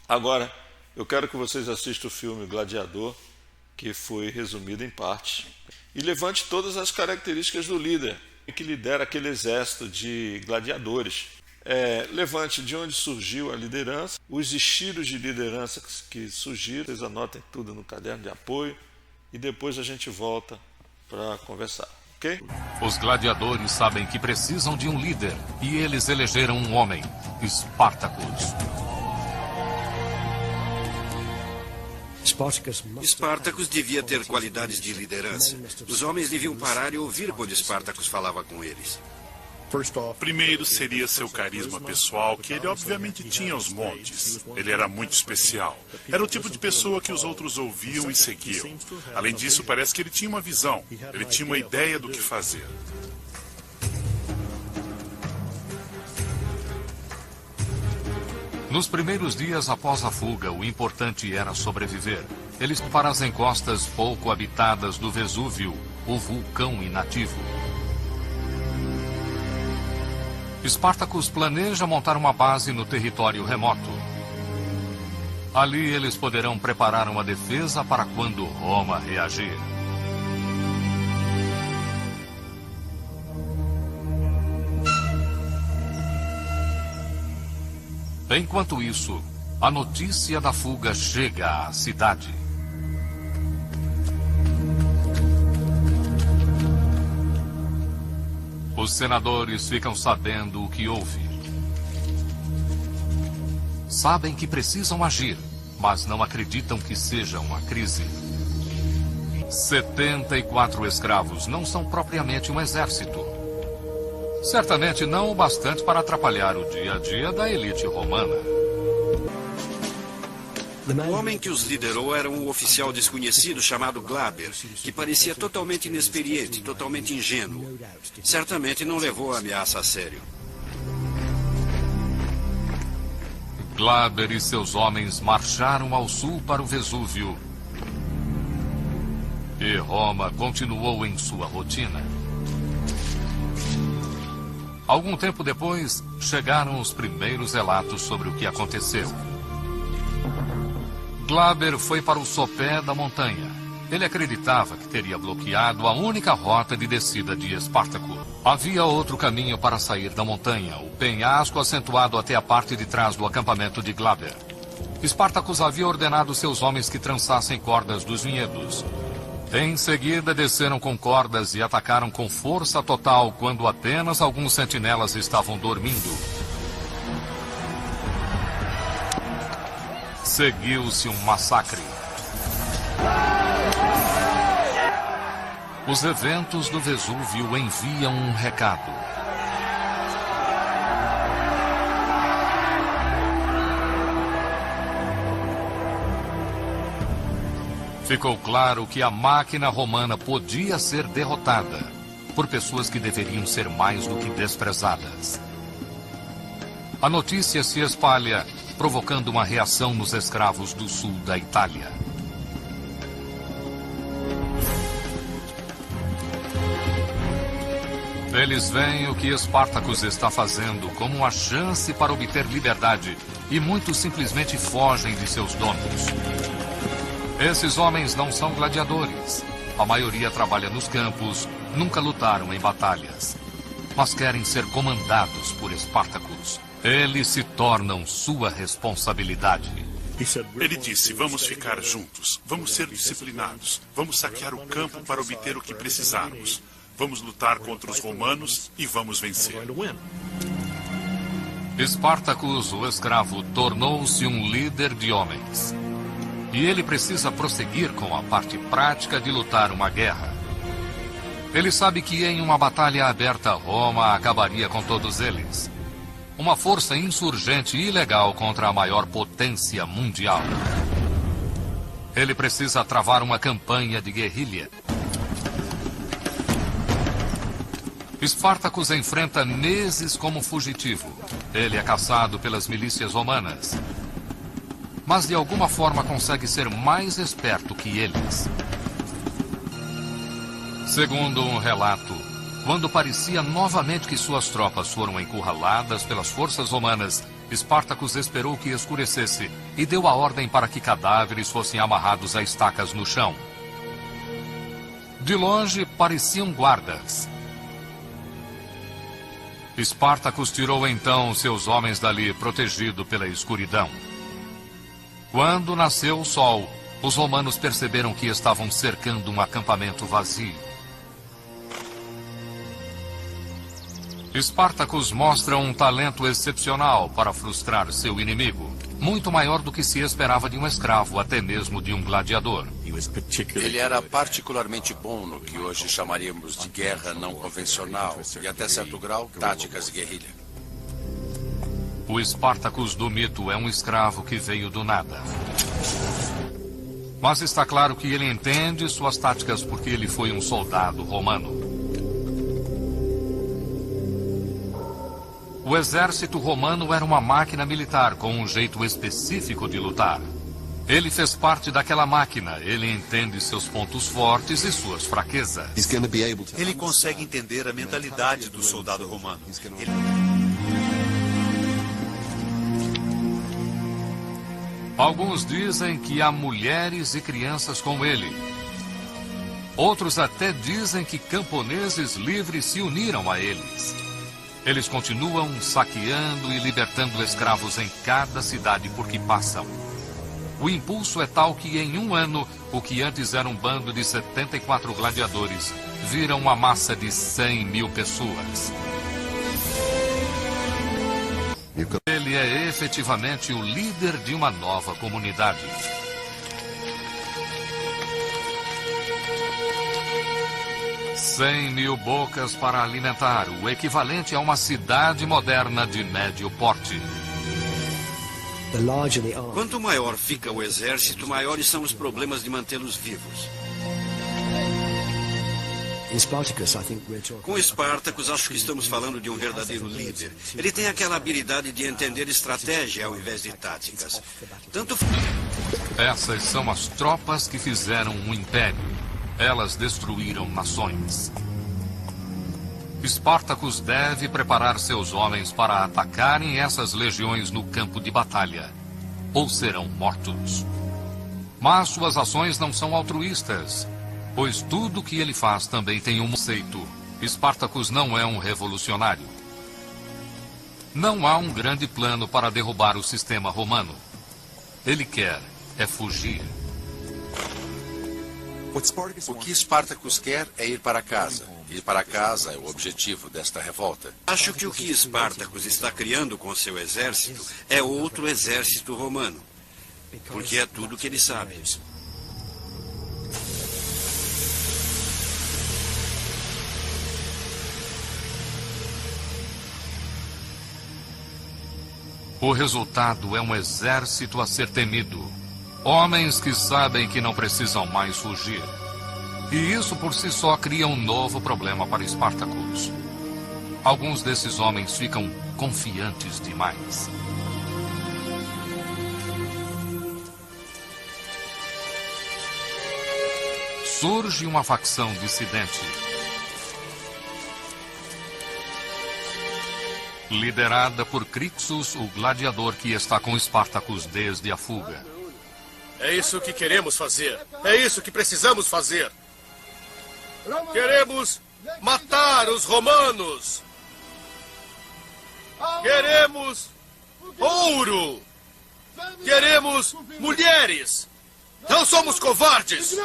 Agora, eu quero que vocês assistam o filme Gladiador, que foi resumido em parte, e levante todas as características do líder, que lidera aquele exército de gladiadores. Levante de onde surgiu a liderança, os estilos de liderança que surgiram, vocês anotem tudo no caderno de apoio, e depois a gente volta para conversar, ok? Os gladiadores sabem que precisam de um líder, e eles elegeram um homem, Espartacus. Espartacus devia ter qualidades de liderança. Os homens deviam parar e ouvir quando Espartacus falava com eles. Primeiro seria seu carisma pessoal, que ele obviamente tinha aos montes. Ele era muito especial. Era o tipo de pessoa que os outros ouviam e seguiam. Além disso, parece que ele tinha uma visão. Ele tinha uma ideia do que fazer. Nos primeiros dias após a fuga, o importante era sobreviver. Eles para as encostas pouco habitadas do Vesúvio, o vulcão inativo. Espartacus planeja montar uma base no território remoto. Ali eles poderão preparar uma defesa para quando Roma reagir. Enquanto isso, a notícia da fuga chega à cidade. Os senadores ficam sabendo o que houve. Sabem que precisam agir, mas não acreditam que seja uma crise. 74 escravos não são propriamente um exército. Certamente não o bastante para atrapalhar o dia a dia da elite romana. O homem que os liderou era um oficial desconhecido chamado Glaber, que parecia totalmente inexperiente, totalmente ingênuo. Certamente não levou a ameaça a sério. Glaber e seus homens marcharam ao sul para o Vesúvio. E Roma continuou em sua rotina. Algum tempo depois, chegaram os primeiros relatos sobre o que aconteceu. Glaber foi para o sopé da montanha. Ele acreditava que teria bloqueado a única rota de descida de Espartaco. Havia outro caminho para sair da montanha, o penhasco acentuado até a parte de trás do acampamento de Glaber. Espartacus havia ordenado seus homens que trançassem cordas dos vinhedos. Em seguida, desceram com cordas e atacaram com força total quando apenas alguns sentinelas estavam dormindo. Seguiu-se um massacre. Os eventos do Vesúvio enviam um recado. Ficou claro que a máquina romana podia ser derrotada por pessoas que deveriam ser mais do que desprezadas. A notícia se espalha, provocando uma reação nos escravos do sul da Itália. Eles veem o que Espartacus está fazendo como uma chance para obter liberdade e muitos simplesmente fogem de seus donos. Esses homens não são gladiadores. A maioria trabalha nos campos, nunca lutaram em batalhas, mas querem ser comandados por Espartacus. Eles se tornam sua responsabilidade. Ele disse, vamos ficar juntos, vamos ser disciplinados, vamos saquear o campo para obter o que precisarmos. Vamos lutar contra os romanos e vamos vencer. Espartacus, o escravo, tornou-se um líder de homens. E ele precisa prosseguir com a parte prática de lutar uma guerra. Ele sabe que em uma batalha aberta, Roma acabaria com todos eles. Uma força insurgente e ilegal contra a maior potência mundial. Ele precisa travar uma campanha de guerrilha. Espartacus enfrenta meses como fugitivo. Ele é caçado pelas milícias romanas. Mas de alguma forma consegue ser mais esperto que eles. Segundo um relato, quando parecia novamente que suas tropas foram encurraladas pelas forças romanas, Espartacus esperou que escurecesse e deu a ordem para que cadáveres fossem amarrados a estacas no chão. De longe, pareciam guardas. Espartacus tirou então seus homens dali, protegido pela escuridão. Quando nasceu o sol, os romanos perceberam que estavam cercando um acampamento vazio. Espartacus mostra um talento excepcional para frustrar seu inimigo, muito maior do que se esperava de um escravo, até mesmo de um gladiador. Ele era particularmente bom no que hoje chamaríamos de guerra não convencional e, até certo grau, táticas de guerrilha. O Espartacus do mito é um escravo que veio do nada. Mas está claro que ele entende suas táticas porque ele foi um soldado romano. O exército romano era uma máquina militar com um jeito específico de lutar. Ele fez parte daquela máquina, ele entende seus pontos fortes e suas fraquezas. Ele consegue entender a mentalidade do soldado romano. Alguns dizem que há mulheres e crianças com ele. Outros até dizem que camponeses livres se uniram a eles. Eles continuam saqueando e libertando escravos em cada cidade por que passam. O impulso é tal que em um ano, o que antes era um bando de 74 gladiadores, vira uma massa de 100 mil pessoas. Ele é efetivamente o líder de uma nova comunidade. Cem mil bocas para alimentar, o equivalente a uma cidade moderna de médio porte. Quanto maior fica o exército, maiores são os problemas de mantê-los vivos. Com Espartacus, acho que estamos falando de um verdadeiro líder. Ele tem aquela habilidade de entender estratégia ao invés de táticas. Essas são as tropas que fizeram um império. Elas destruíram nações. Espartacus deve preparar seus homens para atacarem essas legiões no campo de batalha, ou serão mortos. Mas suas ações não são altruístas, pois tudo que ele faz também tem um conceito. Espartacus não é um revolucionário. Não há um grande plano para derrubar o sistema romano. Ele quer é fugir. O que Espartacus quer é ir para casa. Ir para casa é o objetivo desta revolta. Acho que o que Espartacus está criando com seu exército é outro exército romano. Porque é tudo que ele sabe. O resultado é um exército a ser temido. Homens que sabem que não precisam mais fugir. E isso por si só cria um novo problema para Espartacus. Alguns desses homens ficam confiantes demais. Surge uma facção dissidente. Liderada por Crixus, o gladiador que está com Espartacus desde a fuga. É isso que queremos fazer. É isso que precisamos fazer. Queremos matar os romanos. Queremos ouro. Queremos mulheres. Não somos covardes.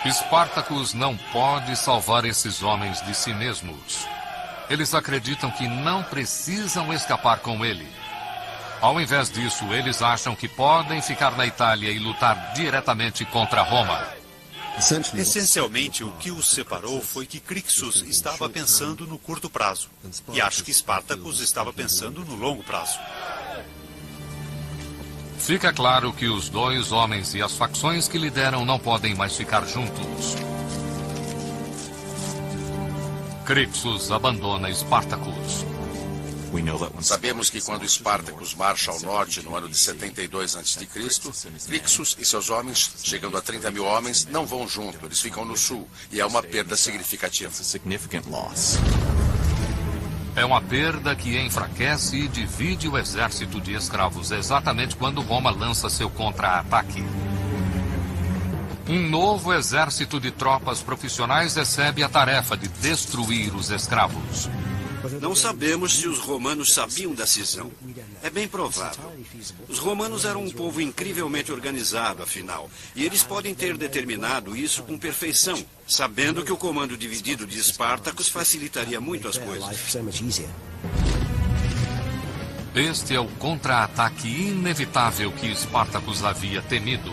Espartacus não pode salvar esses homens de si mesmos. Eles acreditam que não precisam escapar com ele. Ao invés disso, eles acham que podem ficar na Itália e lutar diretamente contra Roma. Essencialmente, o que os separou foi que Crixus estava pensando no curto prazo. E acho que Espartacus estava pensando no longo prazo. Fica claro que os dois homens e as facções que lideram não podem mais ficar juntos. Crixus abandona Espartacus. Sabemos que quando Espartacus marcha ao norte no ano de 72 a.C., Crixus e seus homens, chegando a 30 mil homens, não vão junto, eles ficam no sul, e é uma perda significativa. É uma perda que enfraquece e divide o exército de escravos exatamente quando Roma lança seu contra-ataque. Um novo exército de tropas profissionais recebe a tarefa de destruir os escravos. Não sabemos se os romanos sabiam da cisão. É bem provável. Os romanos eram um povo incrivelmente organizado, afinal, e eles podem ter determinado isso com perfeição, sabendo que o comando dividido de Espartacus facilitaria muito as coisas. Este é o contra-ataque inevitável que Espartacus havia temido.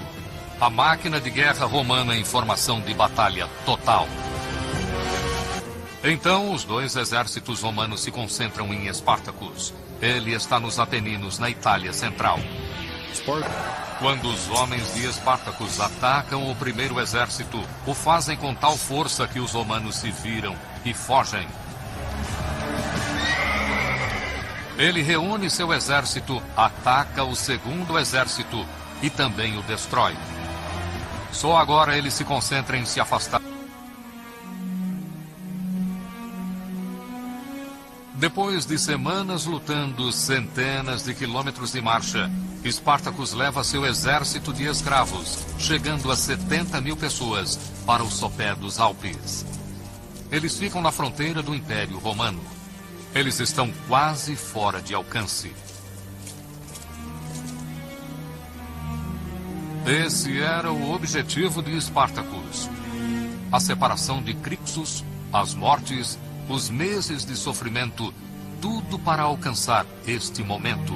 A máquina de guerra romana em formação de batalha total. Então, os dois exércitos romanos se concentram em Espartacus. Ele está nos Apeninos, na Itália Central. Quando os homens de Espartacus atacam o primeiro exército, o fazem com tal força que os romanos se viram e fogem. Ele reúne seu exército, ataca o segundo exército e também o destrói. Só agora ele se concentra em se afastar. Depois de semanas lutando centenas de quilômetros de marcha, Espartacus leva seu exército de escravos, chegando a 70.000 pessoas, para o sopé dos Alpes. Eles ficam na fronteira do Império Romano. Eles estão quase fora de alcance. Esse era o objetivo de Espartacus. A separação de Crixus, as mortes, os meses de sofrimento, tudo para alcançar este momento.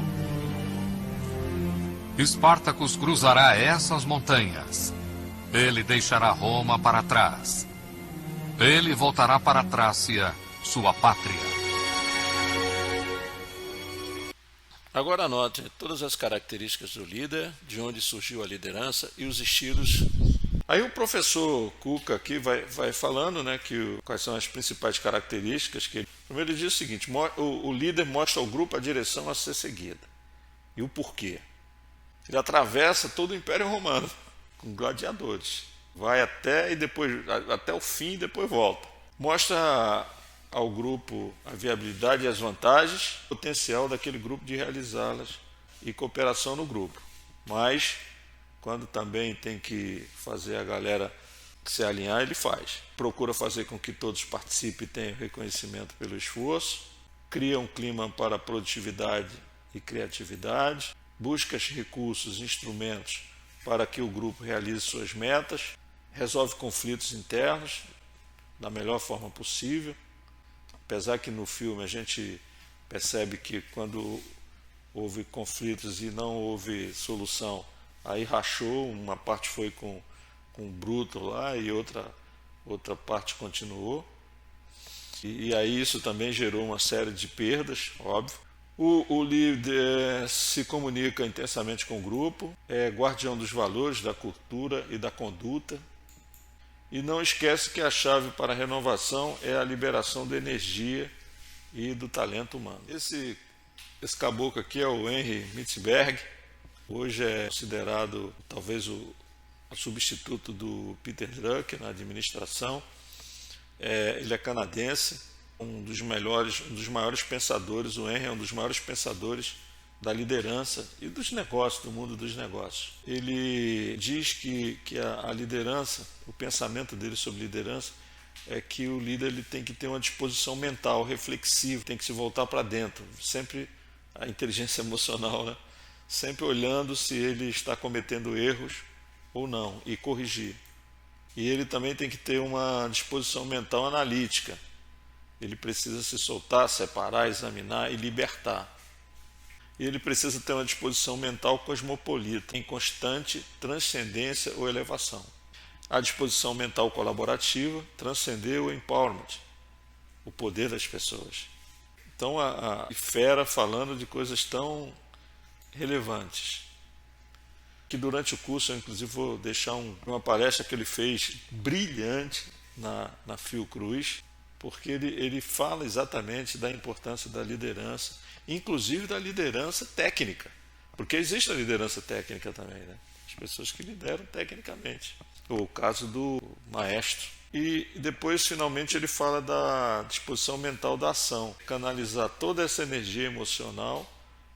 Espartacus cruzará essas montanhas. Ele deixará Roma para trás. Ele voltará para a Trácia, sua pátria. Agora anote todas as características do líder, de onde surgiu a liderança e os estilos. Aí o professor Cuca aqui vai falando, né, quais são as principais características. Primeiro ele diz o seguinte: o líder mostra ao grupo a direção a ser seguida. E o porquê. Ele atravessa todo o Império Romano com gladiadores. Vai até o fim e depois volta. Mostra ao grupo a viabilidade e as vantagens, o potencial daquele grupo de realizá-las e cooperação no grupo. Mas quando também tem que fazer a galera se alinhar, ele faz. Procura fazer com que todos participem e tenham reconhecimento pelo esforço, cria um clima para produtividade e criatividade, busca recursos, instrumentos para que o grupo realize suas metas, resolve conflitos internos da melhor forma possível. Apesar que no filme a gente percebe que quando houve conflitos e não houve solução, aí rachou, uma parte foi com o Bruto lá e outra parte continuou. E aí isso também gerou uma série de perdas, óbvio. O líder se comunica intensamente com o grupo, é guardião dos valores, da cultura e da conduta. E não esquece que a chave para a renovação é a liberação da energia e do talento humano. Esse caboclo aqui é o Henry Mitzberg. Hoje é considerado talvez o substituto do Peter Drucker na administração. Ele é canadense, um dos maiores pensadores. O Henry é um dos maiores pensadores da liderança e dos negócios, do mundo dos negócios. Ele diz que a liderança, o pensamento dele sobre liderança, é que o líder ele tem que ter uma disposição mental reflexiva, tem que se voltar para dentro, sempre a inteligência emocional, né? Sempre olhando se ele está cometendo erros ou não e corrigir. E ele também tem que ter uma disposição mental analítica. Ele precisa se soltar, separar, examinar e libertar. E ele precisa ter uma disposição mental cosmopolita, em constante transcendência ou elevação. A disposição mental colaborativa, transcender o empowerment, o poder das pessoas. Então a Fera falando de coisas tão relevantes, que durante o curso eu inclusive vou deixar uma palestra que ele fez brilhante na Fiocruz, porque ele fala exatamente da importância da liderança, inclusive da liderança técnica, porque existe a liderança técnica também, né? As pessoas que lideram tecnicamente. O caso do maestro, E depois, finalmente, ele fala da disposição mental da ação, canalizar toda essa energia emocional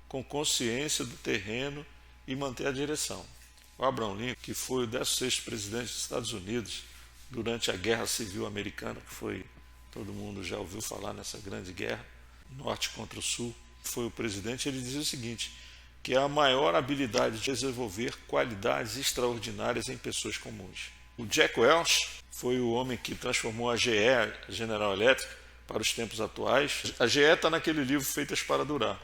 com consciência do terreno e manter a direção. O Abraham Lincoln, que foi o 16º presidente dos Estados Unidos durante a Guerra Civil Americana, que foi, todo mundo já ouviu falar nessa grande guerra, norte contra o sul, foi o presidente, ele dizia o seguinte, que é a maior habilidade de desenvolver qualidades extraordinárias em pessoas comuns. O Jack Welch foi o homem que transformou a GE, a General Electric, para os tempos atuais. A GE está naquele livro Feitas para Durar,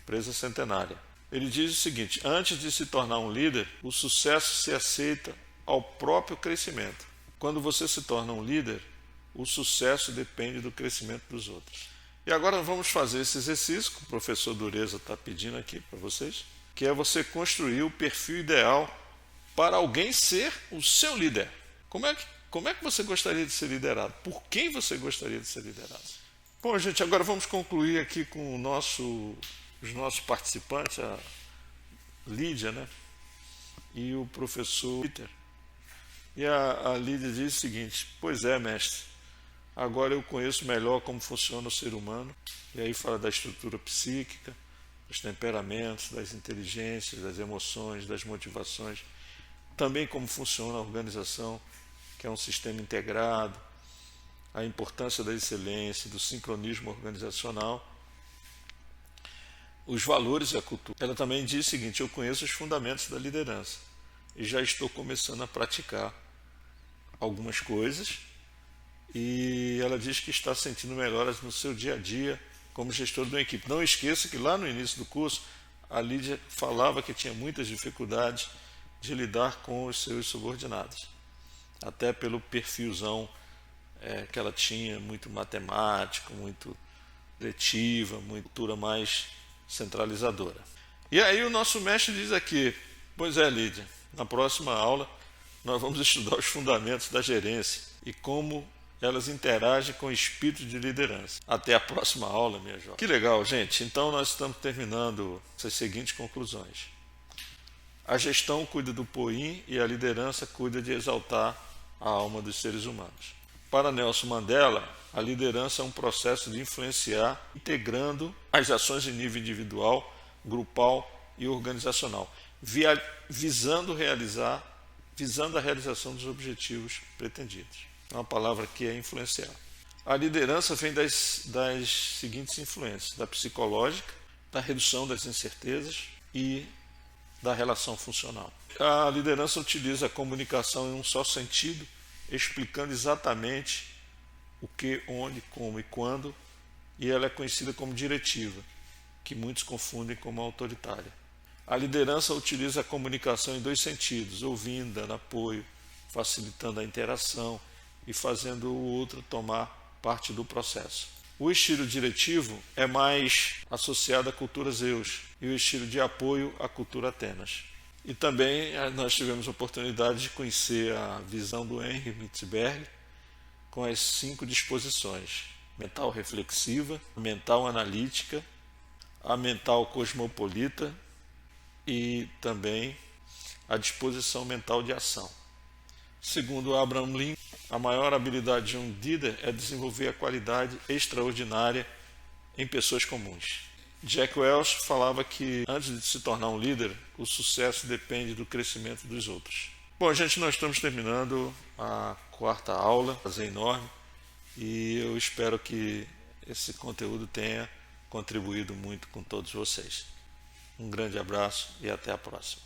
empresa centenária. Ele diz o seguinte, antes de se tornar um líder, o sucesso se aceita ao próprio crescimento. Quando você se torna um líder, o sucesso depende do crescimento dos outros. E agora vamos fazer esse exercício que o professor Dureza está pedindo aqui para vocês, que é você construir o perfil ideal para alguém ser o seu líder. Como é que você gostaria de ser liderado? Por quem você gostaria de ser liderado? Bom, gente, agora vamos concluir aqui com os nossos participantes, a Lídia, né? E o professor Peter. E a Lídia diz o seguinte, pois é, mestre, agora eu conheço melhor como funciona o ser humano, e aí fala da estrutura psíquica, dos temperamentos, das inteligências, das emoções, das motivações, também como funciona a organização, que é um sistema integrado, a importância da excelência, do sincronismo organizacional, os valores e a cultura. Ela também diz o seguinte, eu conheço os fundamentos da liderança e já estou começando a praticar algumas coisas, e ela diz que está sentindo melhoras no seu dia a dia como gestor de uma equipe. Não esqueça que lá no início do curso, a Lídia falava que tinha muitas dificuldades de lidar com os seus subordinados, até pelo perfilzão que ela tinha, muito matemático, muito letiva, muito cultura mais centralizadora. E aí o nosso mestre diz aqui, pois é, Lídia, na próxima aula nós vamos estudar os fundamentos da gerência e como elas interagem com o espírito de liderança. Até a próxima aula, minha jovem. Que legal, gente. Então nós estamos terminando essas seguintes conclusões. A gestão cuida do POIM e a liderança cuida de exaltar a alma dos seres humanos. Para Nelson Mandela, a liderança é um processo de influenciar, integrando as ações de nível individual, grupal e organizacional, visando a realização dos objetivos pretendidos. Uma palavra que é influenciar. A liderança vem das seguintes influências, da psicológica, da redução das incertezas e da relação funcional. A liderança utiliza a comunicação em um só sentido, explicando exatamente o que, onde, como e quando, e ela é conhecida como diretiva, que muitos confundem como autoritária. A liderança utiliza a comunicação em dois sentidos, ouvindo, dando apoio, facilitando a interação e fazendo o outro tomar parte do processo. O estilo diretivo é mais associado à cultura Zeus e o estilo de apoio à cultura Atenas. E também nós tivemos a oportunidade de conhecer a visão do Henry Mitzberg com as 5 disposições: mental reflexiva, mental analítica, a mental cosmopolita e também a disposição mental de ação. Segundo Abraham Lincoln, a maior habilidade de um líder é desenvolver a qualidade extraordinária em pessoas comuns. Jack Welch falava que antes de se tornar um líder, o sucesso depende do crescimento dos outros. Bom, gente, nós estamos terminando a 4ª aula, prazer enorme, e eu espero que esse conteúdo tenha contribuído muito com todos vocês. Um grande abraço e até a próxima.